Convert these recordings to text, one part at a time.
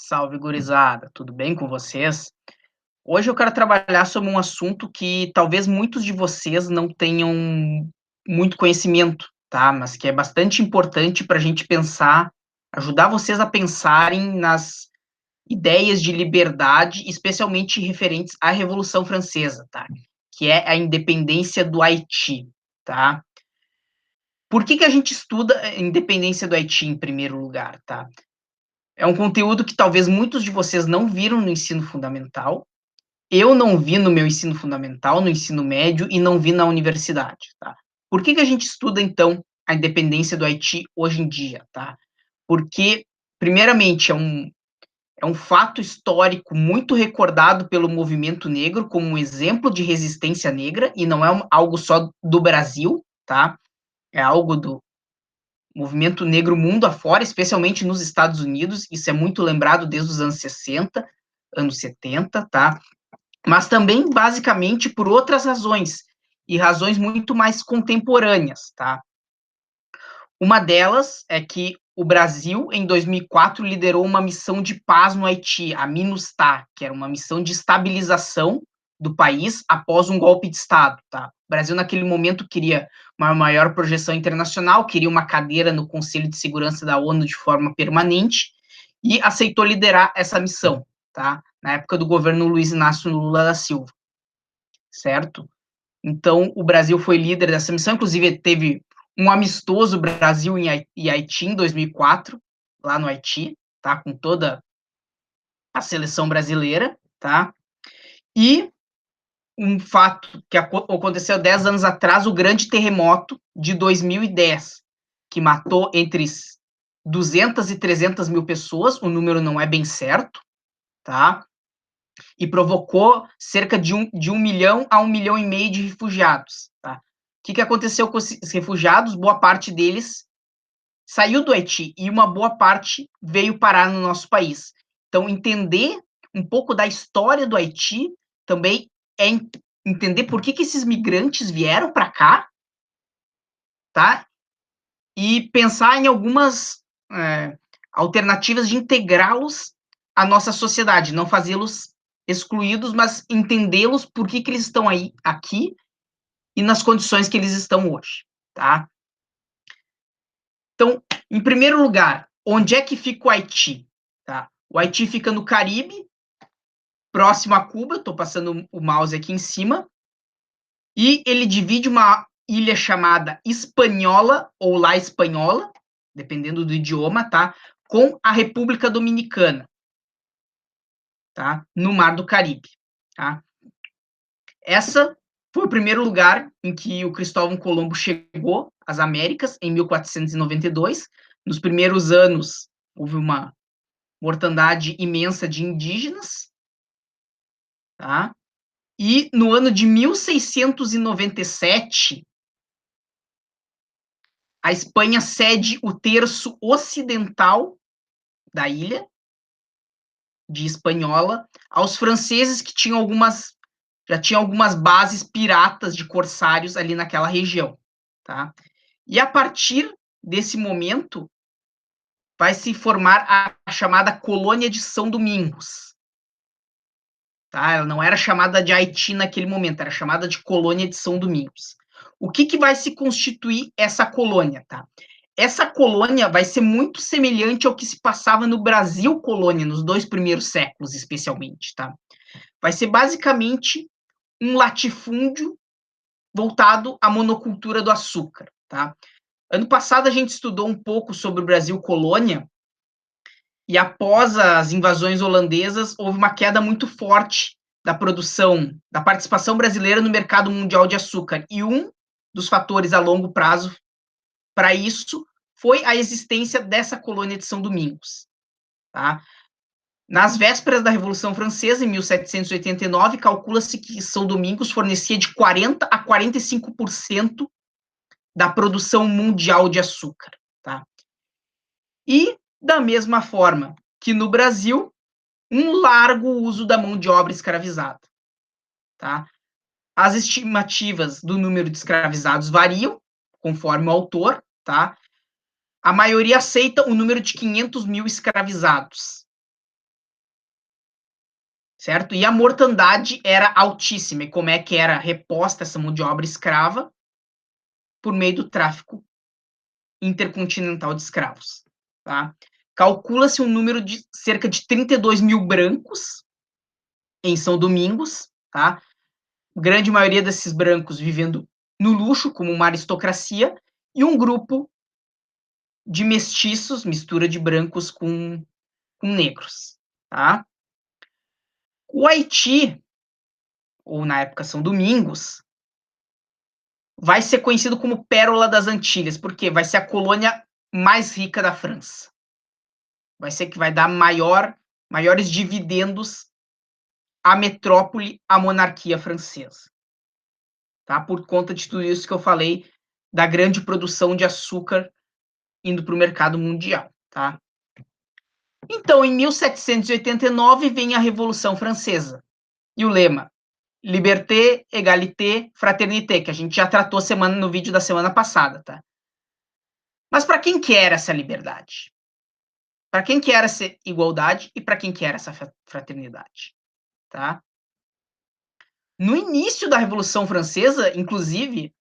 Salve, gurizada, tudo bem com vocês? Hoje eu quero trabalhar sobre um assunto que talvez muitos de vocês não tenham muito conhecimento, tá? Mas que é bastante importante para a gente pensar, ajudar vocês a pensarem nas ideias de liberdade, especialmente referentes à Revolução Francesa, tá? Que é a independência do Haiti, tá? Por que a gente estuda a independência do Haiti em primeiro lugar, tá? É um conteúdo que talvez muitos de vocês não viram no ensino fundamental. Eu não vi no meu ensino fundamental, no ensino médio e não vi na universidade, tá? Por que a gente estuda, então, a independência do Haiti hoje em dia, tá? Porque, primeiramente, é um fato histórico muito recordado pelo movimento negro como um exemplo de resistência negra, e não é algo só do Brasil, tá? É algo do movimento negro mundo afora, especialmente nos Estados Unidos. Isso é muito lembrado desde os anos 60, anos 70, tá? Mas também, basicamente, por outras razões, e razões muito mais contemporâneas, tá? Uma delas é que o Brasil, em 2004, liderou uma missão de paz no Haiti, a MINUSTAH, que era uma missão de estabilização do país após um golpe de Estado, tá? O Brasil, naquele momento, queria uma maior projeção internacional, queria uma cadeira no Conselho de Segurança da ONU de forma permanente, e aceitou liderar essa missão, tá? Na época do governo Luiz Inácio Lula da Silva, certo? Então, o Brasil foi líder dessa missão, inclusive teve um amistoso Brasil e Haiti em 2004, lá no Haiti, tá? Com toda a seleção brasileira, tá? E um fato que aconteceu 10 anos atrás, o grande terremoto de 2010, que matou entre 200 e 300 mil pessoas, o número não é bem certo, tá? E provocou cerca de 1 milhão a 1,5 milhão de refugiados, tá? O que aconteceu com esses refugiados? Boa parte deles saiu do Haiti e uma boa parte veio parar no nosso país. Então, entender um pouco da história do Haiti também é entender por que esses migrantes vieram para cá, tá? E pensar em algumas alternativas de integrá-los à nossa sociedade, não fazê-los excluídos, mas entendê-los por que eles estão aí, aqui e nas condições que eles estão hoje, tá? Então, em primeiro lugar, onde é que fica o Haiti? Tá? O Haiti fica no Caribe, próximo a Cuba, estou passando o mouse aqui em cima, e ele divide uma ilha chamada Hispaniola, ou La Espanhola, dependendo do idioma, tá? Com a República Dominicana, tá? No Mar do Caribe, tá? Essa foi o primeiro lugar em que o Cristóvão Colombo chegou às Américas, em 1492. Nos primeiros anos, houve uma mortandade imensa de indígenas, tá? E no ano de 1697, a Espanha cede o terço ocidental da ilha de Hispaniola aos franceses que já tinham algumas bases piratas de corsários ali naquela região, tá? E a partir desse momento vai se formar a chamada colônia de São Domingos, tá? Ela não era chamada de Haiti naquele momento, era chamada de colônia de São Domingos. O que vai se constituir essa colônia, tá? Essa colônia vai ser muito semelhante ao que se passava no Brasil colônia, nos 2 primeiros séculos, especialmente, tá? Vai ser basicamente um latifúndio voltado à monocultura do açúcar, tá? Ano passado a gente estudou um pouco sobre o Brasil colônia, e após as invasões holandesas, houve uma queda muito forte da produção, da participação brasileira no mercado mundial de açúcar. E um dos fatores a longo prazo para isso foi a existência dessa colônia de São Domingos, tá? Nas vésperas da Revolução Francesa, em 1789, calcula-se que São Domingos fornecia de 40% a 45% da produção mundial de açúcar, tá? E, da mesma forma que no Brasil, um largo uso da mão de obra escravizada, tá? As estimativas do número de escravizados variam, conforme o autor, tá? A maioria aceita o número de 500 mil escravizados, certo? E a mortandade era altíssima. E como é que era reposta essa mão de obra escrava? Por meio do tráfico intercontinental de escravos, tá? Calcula-se um número de cerca de 32 mil brancos em São Domingos, tá? Grande maioria desses brancos vivendo no luxo, como uma aristocracia, e um grupo de mestiços, mistura de brancos com negros, tá? O Haiti, ou na época São Domingos, vai ser conhecido como Pérola das Antilhas, porque vai ser a colônia mais rica da França. Vai ser que vai dar maiores dividendos à metrópole, à monarquia francesa. Tá? Por conta de tudo isso que eu falei, da grande produção de açúcar indo para o mercado mundial. Tá? Então, em 1789, vem a Revolução Francesa. E o lema, Liberté, Égalité, Fraternité, que a gente já tratou no vídeo da semana passada. Tá? Mas para quem que era essa liberdade? Para quem que era essa igualdade e para quem que era essa fraternidade? Tá? No início da Revolução Francesa, inclusive,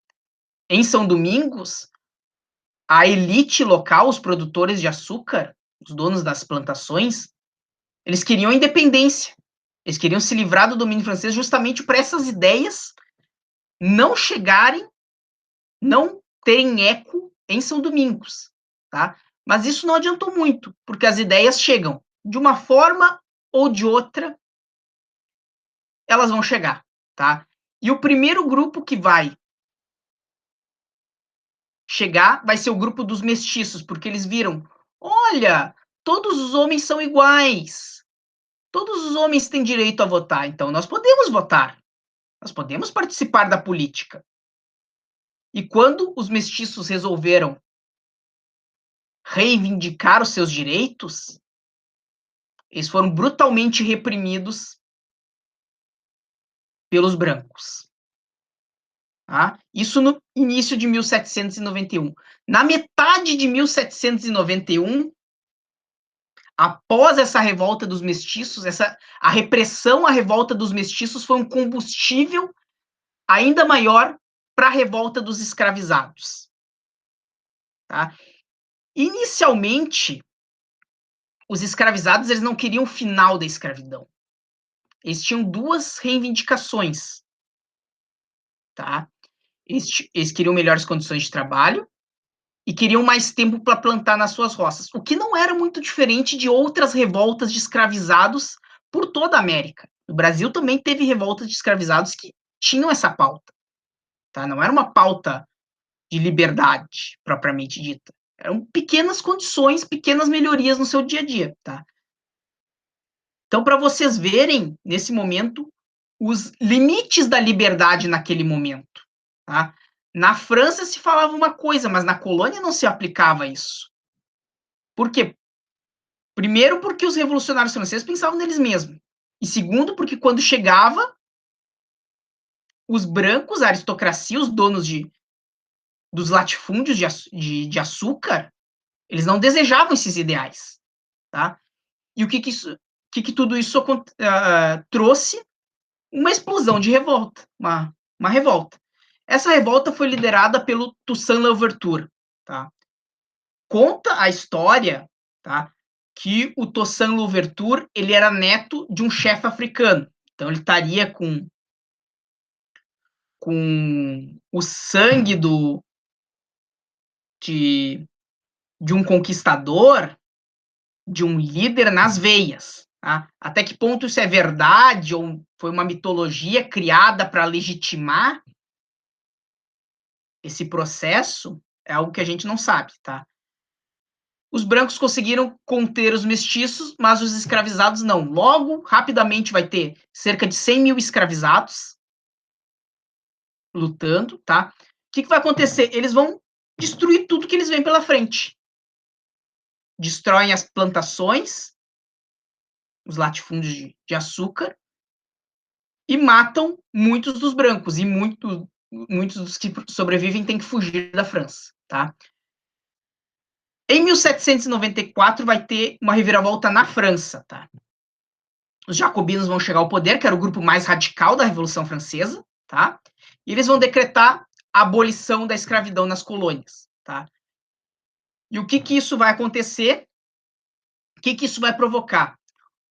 em São Domingos, a elite local, os produtores de açúcar, os donos das plantações, eles queriam independência. Eles queriam se livrar do domínio francês justamente para essas ideias não chegarem, não terem eco em São Domingos, tá? Mas isso não adiantou muito, porque as ideias chegam de uma forma ou de outra, elas vão chegar, tá? E o primeiro grupo que vai chegar vai ser o grupo dos mestiços, porque eles viram, olha, todos os homens são iguais, todos os homens têm direito a votar, então nós podemos votar, nós podemos participar da política. E quando os mestiços resolveram reivindicar os seus direitos, eles foram brutalmente reprimidos pelos brancos. Tá? Isso no início de 1791. Na metade de 1791, após essa revolta dos mestiços, a repressão à revolta dos mestiços foi um combustível ainda maior para a revolta dos escravizados. Tá? Inicialmente, os escravizados eles não queriam o final da escravidão. Eles tinham duas reivindicações. Tá? Eles queriam melhores condições de trabalho e queriam mais tempo para plantar nas suas roças, o que não era muito diferente de outras revoltas de escravizados por toda a América. O Brasil também teve revoltas de escravizados que tinham essa pauta. Tá? Não era uma pauta de liberdade, propriamente dita. Eram pequenas condições, pequenas melhorias no seu dia a dia. Tá? Então, para vocês verem, nesse momento, os limites da liberdade naquele momento. Tá? Na França se falava uma coisa, mas na colônia não se aplicava isso. Por quê? Primeiro, porque os revolucionários franceses pensavam neles mesmos. E segundo, porque quando chegava, os brancos, a aristocracia, os donos dos latifúndios de açúcar, eles não desejavam esses ideais. Tá? E o que tudo isso trouxe? Uma explosão de revolta, uma revolta. Essa revolta foi liderada pelo Toussaint Louverture. Tá? Conta a história, tá, que o Toussaint Louverture ele era neto de um chefe africano. Então ele estaria com o sangue de um conquistador, de um líder nas veias. Tá? Até que ponto isso é verdade ou foi uma mitologia criada para legitimar esse processo é algo que a gente não sabe, tá? Os brancos conseguiram conter os mestiços, mas os escravizados não. Logo, rapidamente vai ter cerca de 100 mil escravizados lutando, tá? O que vai acontecer? Eles vão destruir tudo que eles veem pela frente. Destroem as plantações, os latifúndios de açúcar, e matam muitos dos brancos, e muitos dos que sobrevivem têm que fugir da França, tá? Em 1794 vai ter uma reviravolta na França, tá? os jacobinos vão chegar ao poder, que era o grupo mais radical da Revolução Francesa, tá? E eles vão decretar a abolição da escravidão nas colônias, tá? E o que que isso vai acontecer? O que que isso vai provocar?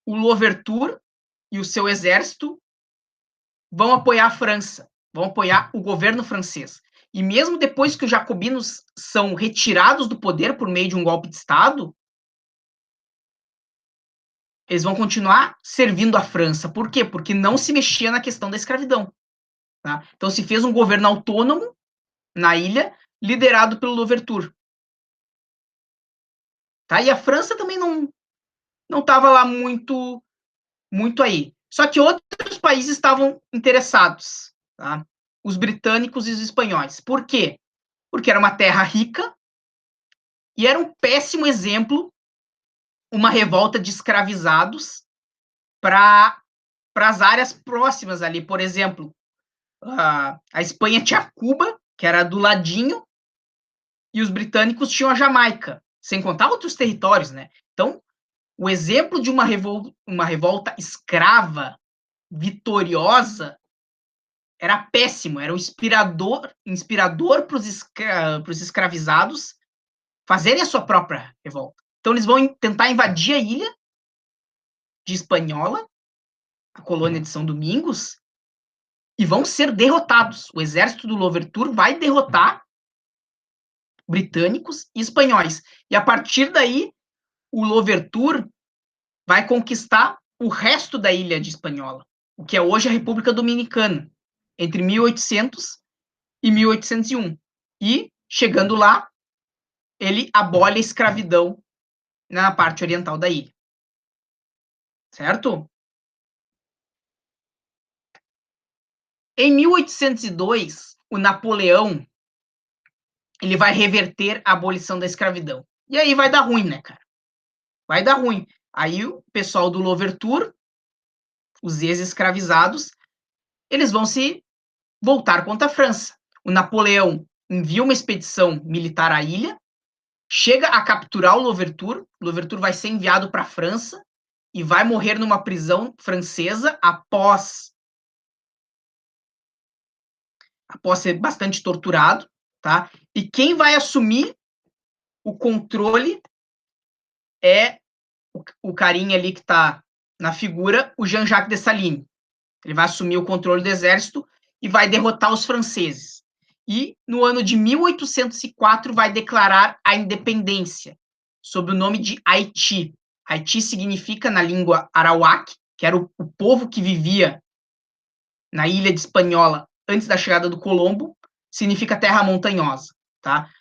O Louverture e o seu exército vão apoiar a França, vão apoiar o governo francês. E mesmo depois que os jacobinos são retirados do poder por meio de um golpe de Estado, eles vão continuar servindo a França. Por quê? Porque não se mexia na questão da escravidão. Tá? Então se fez um governo autônomo na ilha, liderado pelo Louverture. Tá? E a França também não estava lá muito aí. Só que outros países estavam interessados. Tá? Os britânicos e os espanhóis. Por quê? Porque era uma terra rica e era um péssimo exemplo uma revolta de escravizados para as áreas próximas ali. Por exemplo, a Espanha tinha Cuba, que era do ladinho, e os britânicos tinham a Jamaica, sem contar outros territórios, né? Então, o exemplo de uma revolta escrava, vitoriosa, era péssimo, era um inspirador para os escravizados fazerem a sua própria revolta. Então, eles vão tentar invadir a ilha de Hispaniola, a colônia de São Domingos, e vão ser derrotados. O exército do Louverture vai derrotar britânicos e espanhóis. E a partir daí, o Louverture vai conquistar o resto da ilha de Hispaniola, o que é hoje a República Dominicana, entre 1800 e 1801. E, chegando lá, ele abole a escravidão na parte oriental da ilha. Certo? Em 1802, o Napoleão ele vai reverter a abolição da escravidão. E aí vai dar ruim, né, cara? Vai dar ruim. Aí o pessoal do Louverture, os ex-escravizados, eles vão se voltar contra a França. O Napoleão envia uma expedição militar à ilha, chega a capturar o Louverture vai ser enviado para a França e vai morrer numa prisão francesa após ser bastante torturado, tá? E quem vai assumir o controle é o carinha ali que está na figura, o Jean-Jacques Dessalines. Ele vai assumir o controle do exército e vai derrotar os franceses. E, no ano de 1804, vai declarar a independência, sob o nome de Haiti. Haiti significa, na língua arawak, que era o povo que vivia na ilha de Hispaniola antes da chegada do Colombo, significa terra montanhosa. Tá?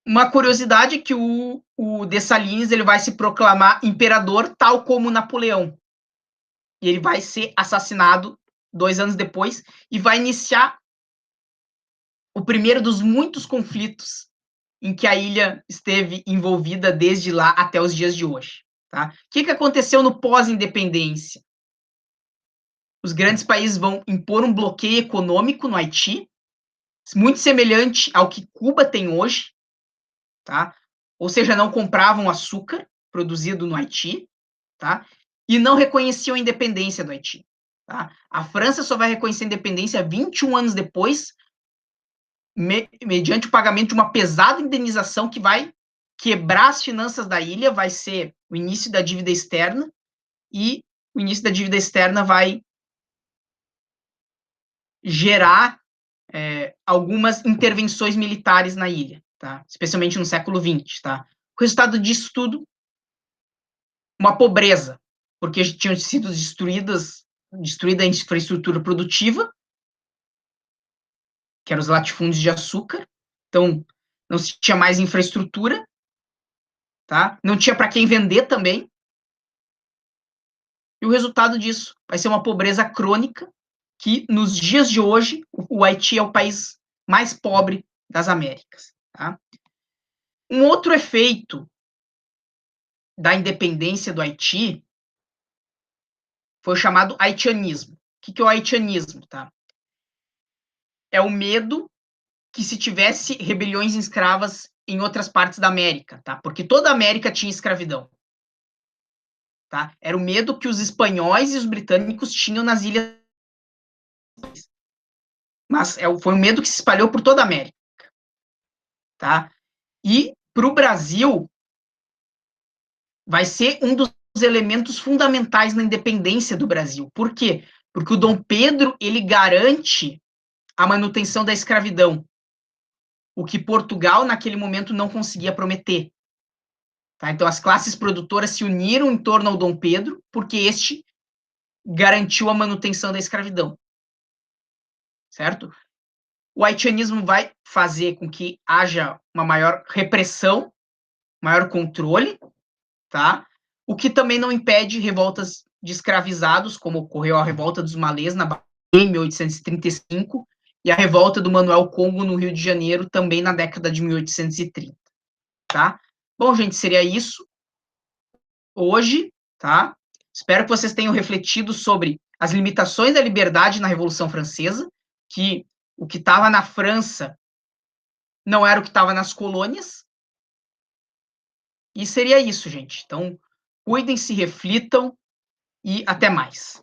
Uma curiosidade é que o Dessalines ele vai se proclamar imperador, tal como Napoleão. E ele vai ser assassinado 2 anos depois e vai iniciar o primeiro dos muitos conflitos em que a ilha esteve envolvida desde lá até os dias de hoje. Tá? O que aconteceu no pós-independência? Os grandes países vão impor um bloqueio econômico no Haiti, muito semelhante ao que Cuba tem hoje, tá? Ou seja, não compravam açúcar produzido no Haiti, tá? E não reconheciam a independência do Haiti. Tá? A França só vai reconhecer a independência 21 anos depois, mediante o pagamento de uma pesada indenização que vai quebrar as finanças da ilha, vai ser o início da dívida externa, e o início da dívida externa vai gerar algumas intervenções militares na ilha, tá? Especialmente no século XX. Tá? O resultado disso tudo, uma pobreza, porque tinham sido destruída a infraestrutura produtiva, que eram os latifúndios de açúcar, então não se tinha mais infraestrutura, tá? Não tinha para quem vender também, e o resultado disso vai ser uma pobreza crônica, que nos dias de hoje, o Haiti é o país mais pobre das Américas. Tá? Um outro efeito da independência do Haiti foi o chamado haitianismo. O que é o haitianismo? Tá? É o medo que se tivesse rebeliões escravas em outras partes da América, tá? Porque toda a América tinha escravidão. tá? Era o medo que os espanhóis e os britânicos tinham nas ilhas, mas foi um medo que se espalhou por toda a América, tá? E para o Brasil vai ser um dos elementos fundamentais na independência do Brasil. Por quê? Porque o Dom Pedro ele garante a manutenção da escravidão, o que Portugal naquele momento não conseguia prometer. Tá? Então as classes produtoras se uniram em torno ao Dom Pedro porque este garantiu a manutenção da escravidão, certo? O haitianismo vai fazer com que haja uma maior repressão, maior controle, tá? O que também não impede revoltas de escravizados, como ocorreu a revolta dos Malês na Bahia em 1835 e a revolta do Manuel Congo no Rio de Janeiro também na década de 1830, tá? Bom, gente, seria isso hoje, tá? Espero que vocês tenham refletido sobre as limitações da liberdade na Revolução Francesa, que o que estava na França não era o que estava nas colônias. E seria isso, gente. Então, cuidem-se, reflitam e até mais.